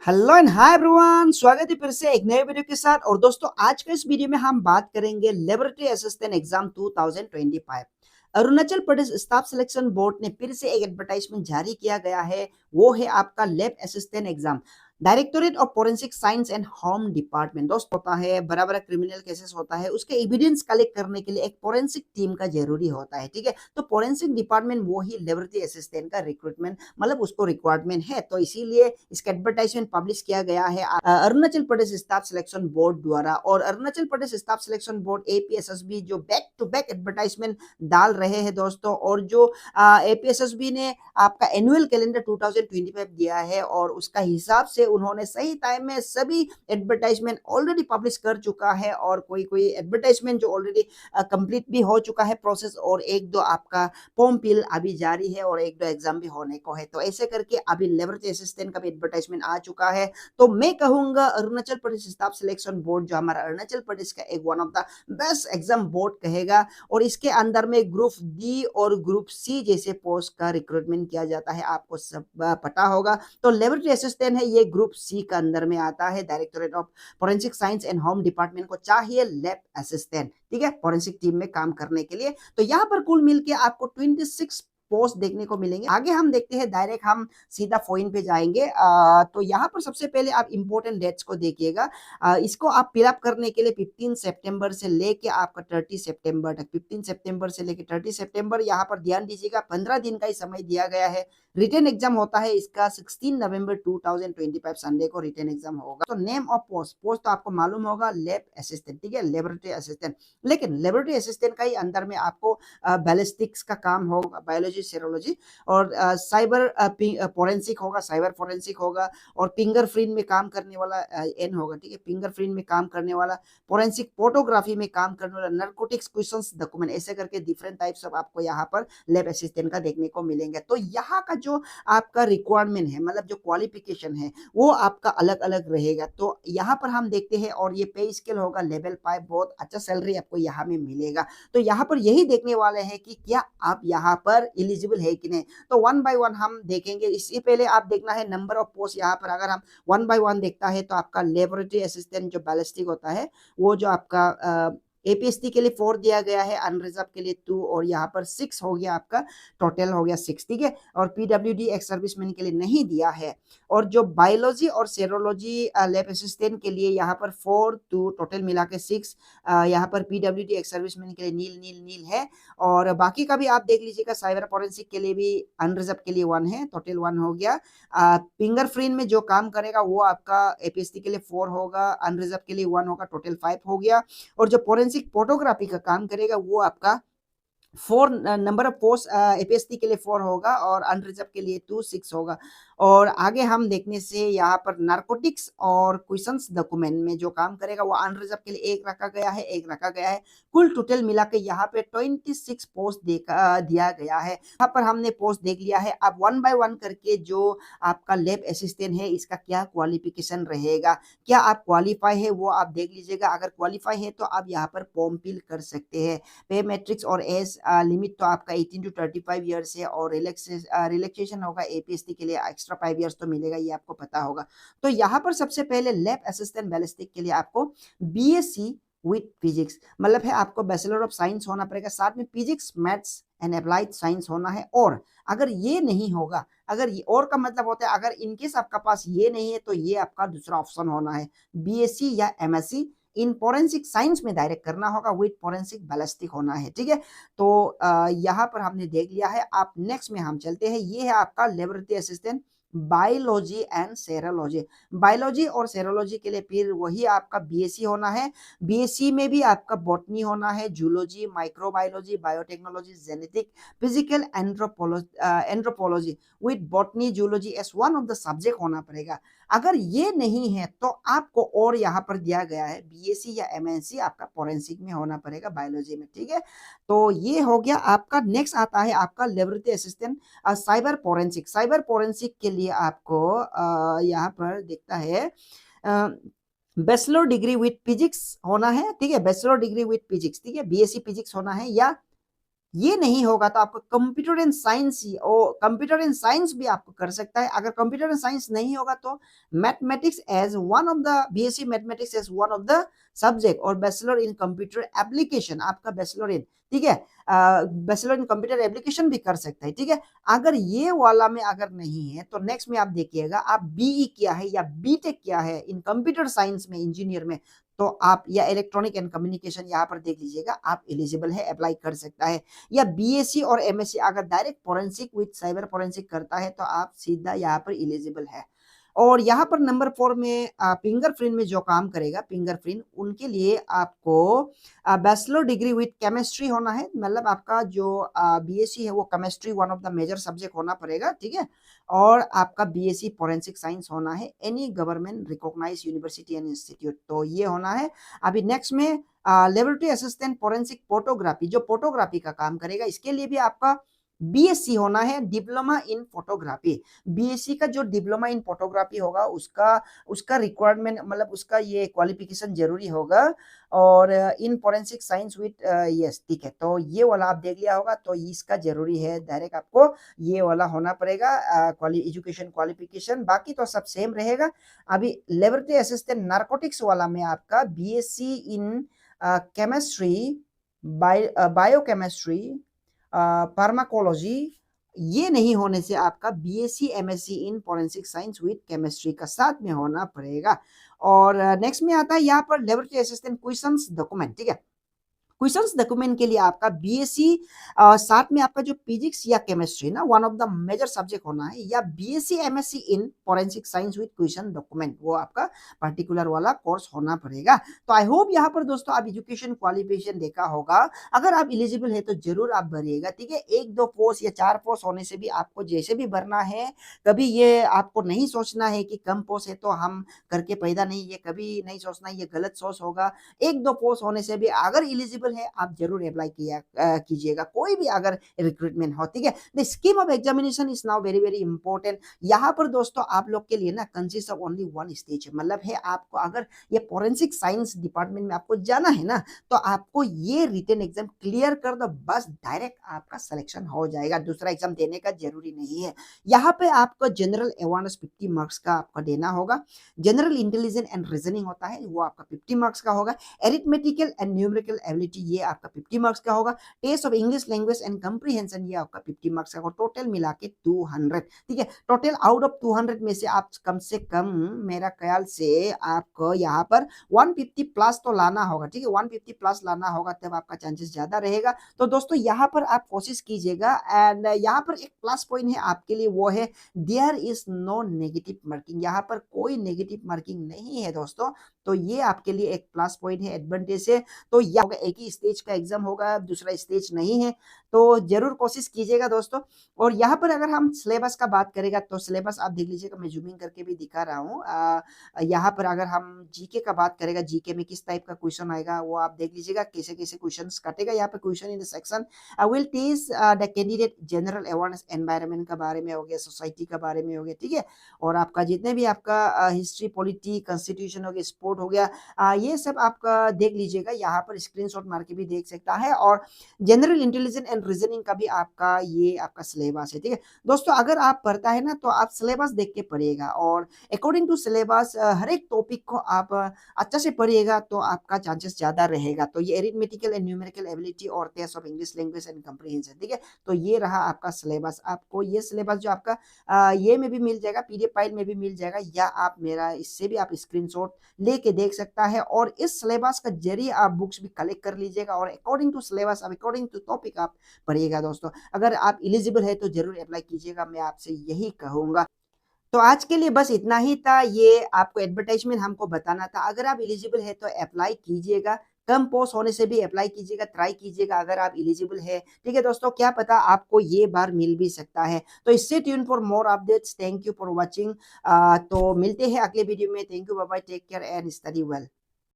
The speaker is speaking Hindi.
हेलो एंड हाय एवरीवन, स्वागत है फिर से एक नए वीडियो के साथ। और दोस्तों, आज के इस वीडियो में हम बात करेंगे laboratory assistant exam 2025। Arunachal Pradesh staff selection board ने फिर से एक एडवर्टाइजमेंट जारी किया गया है। वो है आपका lab assistant exam. Directorate of forensic science and home department दोस्त होता है, बड़ा बड़ा क्रिमिनल केसेस होता है, उसके एविडेंस कलेक्ट करने के लिए एक फोरेंसिक टीम का जरूरी होता है। ठीक है, तो फोरेंसिक डिपार्टमेंट वो ही लेबोरेटरी असिस्टेंट का रिक्रूटमेंट मतलब उसको रिक्वायरमेंट है, तो इसीलिए इसका एडवर्टाइजमेंट पब्लिश किया गया है Arunachal Pradesh staff selection board द्वारा। और Arunachal Pradesh staff selection board एपीएसएसबी जो बैक टू बैक एडवर्टाइजमेंट डाल रहे हैं दोस्तों। और जो एपीएसएसबी ने आपका एनुअल कैलेंडर 2025 दिया है और उसका हिसाब से उन्होंने सही टाइम में सभी एडवर्टाइजमेंट ऑलरेडी पब्लिश कर चुका है। और कोई कोई एडवर्टाइजमेंट जो ऑलरेडी कंप्लीट भी हो चुका है प्रोसेस, और एक दो आपका फॉर्म फिल अभी जारी है और एक दो एग्जाम भी होने को है। तो ऐसे करके अभी लेबोरेटरी असिस्टेंट का भी एडवर्टाइजमेंट आ चुका है। तो मैं कहूंगा Arunachal Pradesh staff selection board जो हमारा अरुणाचल प्रदेश का एक one of the best exam board कहेगा। और इसके अंदर में ग्रुप डी और ग्रुप सी जैसे पोस्ट का रिक्रूटमेंट किया जाता है, आपको सब पता होगा। तो लेबोरेटरी असिस्टेंट है, ये ग्रुप सी का अंदर में आता है। Directorate of forensic science and home department को चाहिए लैब असिस्टेंट, ठीक है, फोरेंसिक टीम में काम करने के लिए। तो यहाँ पर कुल मिलके आपको 26 पोस्ट देखने को मिलेंगे। आगे हम देखते हैं, डायरेक्ट हम सीधा फोइन पे जाएंगे। तो यहाँ पर सबसे पहले आप इंपॉर्टेंट डेट्स को देखिएगा। इसको आप फिलअप करने के लिए 15 सितंबर से लेके आपका 30 सितंबर तक, 15 सितंबर से लेके 30 सितंबर, यहाँ पर ध्यान दीजिएगा 15 दिन का ही समय दिया गया है। रिटर्न एग्जाम होता है इसका 16 नवंबर 2025 संडे को रिटर्न एग्जाम होगा। तो नेम ऑफ पोस्ट पोस्ट तो आपको मालूम होगा, लैब असिस्टेंट, ठीक है, लेबोरेटरी असिस्टेंट। लेकिन लेबोरेटरी असिस्टेंट का ही अंदर में आपको बैलिस्टिक्स का काम होगा, बायोलॉजी, सेरोलॉजी, और साइबर फोरेंसिक होगा, साइबर फोरेंसिक होगा, और फिंगरप्रिंट में काम करने वाला एन होगा, ठीक है, फिंगरप्रिंट में काम करने वाला, फोरेंसिक फोटोग्राफी में काम करने वाला, नार्कोटिक्स क्वेश्चंस डॉक्यूमेंट, ऐसे करके डिफरेंट टाइप्स ऑफ आपको यहाँ पर लैब असिस्टेंट का देखने को मिलेंगे। तो यहाँ का जो आपका रिक्वायरमेंट है, मतलब जो क्वालिफिकेशन है, वो आपका अलग अलग रहेगा। तो यहाँ पर हम देखते हैं, और ये पे स्केल होगा लेवल 5, बहुत अच्छा सैलरी आपको यहाँ में मिलेगा। तो यहाँ पर यही देखने वाले हैं कि क्या आप यहाँ पर एलिजिबल है कि नहीं। तो वन बाय वन हम देखेंगे। इससे पहले आप देखना है नंबर ऑफ पोस्ट। यहाँ पर अगर हम वन बाय वन देखता है तो आपका लेबोरेटरी असिस्टेंट जो बैलिस्टिक होता है, वो जो आपका एपीएसटी के लिए 4 दिया गया है, अनरिजर्व के लिए 2, और यहाँ पर 6 हो गया आपका, टोटल हो गया 6, ठीक है। और पीडब्ल्यूडी एक्स सर्विसमैन के लिए नहीं दिया है। और जो बायोलॉजी और सेरोलॉजी लैब असिस्टेंट के लिए यहाँ पर 4 2, टोटल मिला के 6। यहाँ पर पीडब्ल्यूडी एक्स सर्विसमैन के लिए नील नील नील है। और बाकी का भी आप देख लीजिएगा, साइबर फोरेंसिक के लिए भी अनरिजर्व के लिए 1 है, टोटल 1 हो गया। फिंगरप्रिंट में जो काम करेगा वो आपका एपीएसटी के लिए 4 होगा, अनरिजर्व के लिए 1 होगा, टोटल 5 हो गया। और जो फोरेंसिक फोटोग्राफी का काम करेगा वो आपका 4 नंबर ऑफ पोस्ट एपीएसटी के लिए 4 होगा, और अनरिजर्व के लिए 2 6 होगा। और आगे हम देखने से यहाँ पर नार्कोटिक्स और क्वेश्चंस डॉक्यूमेंट में जो काम करेगा वो अनरिजर्व के लिए 1 रखा गया है, 1 रखा गया है। कुल टोटल मिला के यहाँ पे 26 पोस्ट दिया गया है। यहाँ पर हमने पोस्ट देख लिया है। अब वन बाय वन करके जो आपका लैब असिस्टेंट है, इसका क्या क्वालिफिकेशन रहेगा, क्या आप क्वालिफाई है, वो आप देख लीजिएगा। अगर क्वालिफाई है तो आप यहाँ पर फॉर्म फिल कर सकते हैं। पे मैट्रिक्स और एज लिमिट तो आपका 18 टू 35 ईयर्स है, और रिलैक्सेशन होगा एपीएसटी के लिए एक्स्ट्रा 5 ईयर्स तो मिलेगा, ये आपको पता होगा। तो यहाँ पर सबसे पहले लैब असिस्टेंट बैलिस्टिक के लिए आपको बीएससी विथ फिजिक्स, मतलब है आपको बैचलर ऑफ साइंस होना पड़ेगा, साथ में physics, maths and applied science होना है। और अगर ये नहीं होगा, अगर ये और का मतलब होता है अगर इनकेस आपका पास ये नहीं है, तो ये आपका दूसरा ऑप्शन होना है, बीएससी या एमएससी इन फोरेंसिक साइंस में डायरेक्ट करना होगा, विद फोरेंसिक बैलिस्टिक होना है, ठीक है। तो यहाँ पर हमने देख लिया है। आप नेक्स्ट में हम चलते हैं। ये है आपका laboratory assistant biology and serology. Biology और सेरोलॉजी के लिए फिर वही आपका बीएससी होना है। बीएससी में भी आपका बॉटनी होना है, zoology, microbiology, biotechnology, genetic, physical anthropology with botany, zoology S one of the subject होना पड़ेगा। अगर ये नहीं है तो आपको और यहाँ पर दिया गया है बीएससी या एमएससी आपका फोरेंसिक में होना पड़ेगा, बायोलॉजी में, ठीक है। तो ये हो गया आपका। नेक्स्ट आता है आपका laboratory assistant cyber forensic. Cyber forensic के लिए आपको यहाँ पर दिखता है बैचलर डिग्री विथ फिजिक्स होना है, ठीक है, बैचलर डिग्री विथ फिजिक्स, ठीक है, बीएससी फिजिक्स होना है, या ये नहीं होगा तो आपको कंप्यूटर एंड साइंस और कंप्यूटर एंड साइंस भी आपको कर सकता है। अगर कंप्यूटर एंड साइंस नहीं होगा तो mathematics as one of the BSc mathematics as one of the subject और बैचलर इन कंप्यूटर एप्लीकेशन आपका बैचलर इन, ठीक है, बैचलर इन कंप्यूटर एप्लीकेशन भी कर सकता है, ठीक है। अगर ये वाला में अगर नहीं है तो नेक्स्ट में आप देखिएगा आप बीई किया है या बीटेक किया है इन कंप्यूटर साइंस में इंजीनियर में, तो आप या इलेक्ट्रॉनिक एंड कम्युनिकेशन यहाँ पर देख लीजिएगा आप एलिजिबल है, अप्लाई कर सकता है। या बीएससी और एमएससी अगर direct forensic with cyber forensic करता है तो आप सीधा यहाँ पर एलिजिबल है। और यहाँ पर नंबर 4 में फिंगरप्रिंट में जो काम करेगा फिंगरप्रिंट उनके लिए आपको बैचलर डिग्री विद केमिस्ट्री होना है, मतलब आपका जो बीएससी है वो chemistry one of the major subject होना पड़ेगा, ठीक है। और आपका बीएससी फोरेंसिक साइंस होना है any government recognised university and institute, तो ये होना है। अभी नेक्स्ट में लेबोरेटरी असिस्टेंट फोरेंसिक फोटोग्राफी जो फोटोग्राफी का काम करेगा, इसके लिए भी आपका बीएससी होना है, डिप्लोमा इन फोटोग्राफी। बीएससी का जो डिप्लोमा इन फोटोग्राफी होगा उसका उसका रिक्वायरमेंट मतलब उसका ये क्वालिफिकेशन जरूरी होगा। और इन फोरेंसिक साइंस विद यस, ठीक है, तो ये वाला आप देख लिया होगा, तो इसका जरूरी है, डायरेक्ट आपको ये वाला होना पड़ेगा एजुकेशन क्वालिफिकेशन, बाकी तो सब सेम रहेगा। अभी लेबोरेटरी असिस्टेंट नारकोटिक्स वाला में आपका BSc in chemistry, biochemistry, pharmacology, ये नहीं होने से आपका BSc MSc in forensic science with chemistry का साथ में होना पड़ेगा। और नेक्स्ट में आता है यहाँ पर लेबोरेटरी असिस्टेंट क्वेश्चंस डॉक्यूमेंट, ठीक है। क्वेश्चंस डॉक्यूमेंट के लिए आपका बीएससी साथ में आपका जो फिजिक्स या केमिस्ट्री ना one of the major subject होना है, या BSc MSc in forensic science with question document वो आपका पर्टिकुलर वाला कोर्स होना पड़ेगा। तो आई होप यहाँ पर दोस्तों आप एजुकेशन क्वालिफिकेशन देखा होगा, अगर आप एलिजिबल है तो जरूर आप भरिएगा, ठीक है। 1-2 पोस्ट या 4 पोस्ट होने से भी आपको जैसे भी भरना है, कभी ये आपको नहीं सोचना है कि कम पोस्ट है तो हम करके पैदा नहीं, ये कभी नहीं सोचना ये गलत सोच होगा। 1-2 पोस्ट होने से भी अगर एलिजिबल है आप जरूर अप्लाई कीजिएगा कोई भी अगर रिक्रूटमेंट हो, ठीक है। The scheme of examination is now very very important. यहाँ पर दोस्तों आप लोग के लिए ना consist of only one stage, मतलब है आपको अगर ये फोरेंसिक साइंस डिपार्टमेंट में आपको जाना है ना तो आपको ये रिटन एग्जाम क्लियर कर दो, बस डायरेक्ट आपका सिलेक्शन हो जाएगा, दूसरा एग्जाम देने का जरूरी नहीं है। यहाँ पे आपको जनरल अवेयरनेस 50 मार्क्स का आपका देना होगा, जनरल इंटेलिजेंस एंड रीजनिंग होता है वो आपका 50 मार्क्स का होगा, एरिथमेटिकल एंड न्यूमेरिकल एबिलिटी ये आपका 50 मार्क्स का होगा, test of English language and comprehension ये आपका 50 मार्क्स का होगा, टोटल मिला के 200, ठीक है। टोटल आउट ऑफ 200 में से आप कम से कम मेरा ख्याल से आपको यहाँ पर 150 प्लस तो लाना होगा, ठीक है, 150 प्लस लाना होगा तब आपका चांसेस ज्यादा रहेगा। तो दोस्तों यहाँ पर आप कोशिश कीजिएगा। एंड यहाँ पर एक प्लस पॉइंट है आपके लिए, वो है there is no negative marking, यहाँ पर कोई नेगेटिव मार्किंग नहीं है दोस्तों, तो ये आपके लिए एक प्लस पॉइंट है, एडवांटेज है। तो यह होगा एक ही स्टेज का एग्जाम होगा, दूसरा स्टेज नहीं है, तो जरूर कोशिश कीजिएगा दोस्तों। और यहाँ पर अगर हम सिलेबस का बात करेगा तो सिलेबस आप देख लीजिएगा, मैं जूमिंग करके भी दिखा रहा हूँ। यहाँ पर अगर हम जीके का बात करेगा, जीके में किस टाइप का क्वेश्चन आएगा वो आप देख लीजिएगा, कैसे कैसे क्वेश्चन कटेगा। यहाँ पे question in the section will teach the candidate general awareness environment का बारे में हो गया, सोसाइटी का बारे में हो गया, ठीक है। और आपका जितने भी आपका हिस्ट्री पॉलिटी कॉन्स्टिट्यूशन हो गया, स्पोर्ट हो गया, ये सब आपका देख लीजिएगा, यहाँ पर स्क्रीनशॉट मार के भी देख सकता है। और जनरल इंटेलिजेंस एंड रीजनिंग का भी आपका ये आपका सिलेबस है, ठीक है दोस्तों। अगर आप पढ़ता है ना तो आप सिलेबस देख के पढ़िएगा, और अकॉर्डिंग टू सिलेबस हर एक टॉपिक को आप अच्छा से पढ़िएगा तो आपका चांसेस ज्यादा रहेगा। तो ये एरिथमेटिकल एंड न्यूमेरिकल एबिलिटी और test of English language and comprehension, ठीक है। तो ये रहा आपका सिलेबस, आपको ये सिलेबस जो आपका ये में भी मिल जाएगा, पीडीएफ फाइल में भी मिल जाएगा, या आप मेरा इससे भी आप स्क्रीनशॉट लेके देख सकता है। और इस सिलेबस का जरिए आप बुक्स भी कलेक्ट कर लीजिएगा, और according to syllabus according to topic आप पढ़िएगा दोस्तों। अगर आप एलिजिबल है तो जरूर अप्लाई कीजिएगा, मैं आपसे यही कहूंगा। तो आज के लिए बस इतना ही था, ये आपको एडवर्टाइजमेंट हमको बताना था। अगर आप एलिजिबल है तो अप्लाई कीजिएगा, कम पोस्ट होने से भी अप्लाई कीजिएगा, ट्राई कीजिएगा अगर आप एलिजिबल है, ठीक है दोस्तों। क्या पता आपको ये बार मिल भी सकता है। तो इससे tune for more updates, thank you for watching. तो मिलते हैं अगले वीडियो में, thank you, bye bye, take care and study well.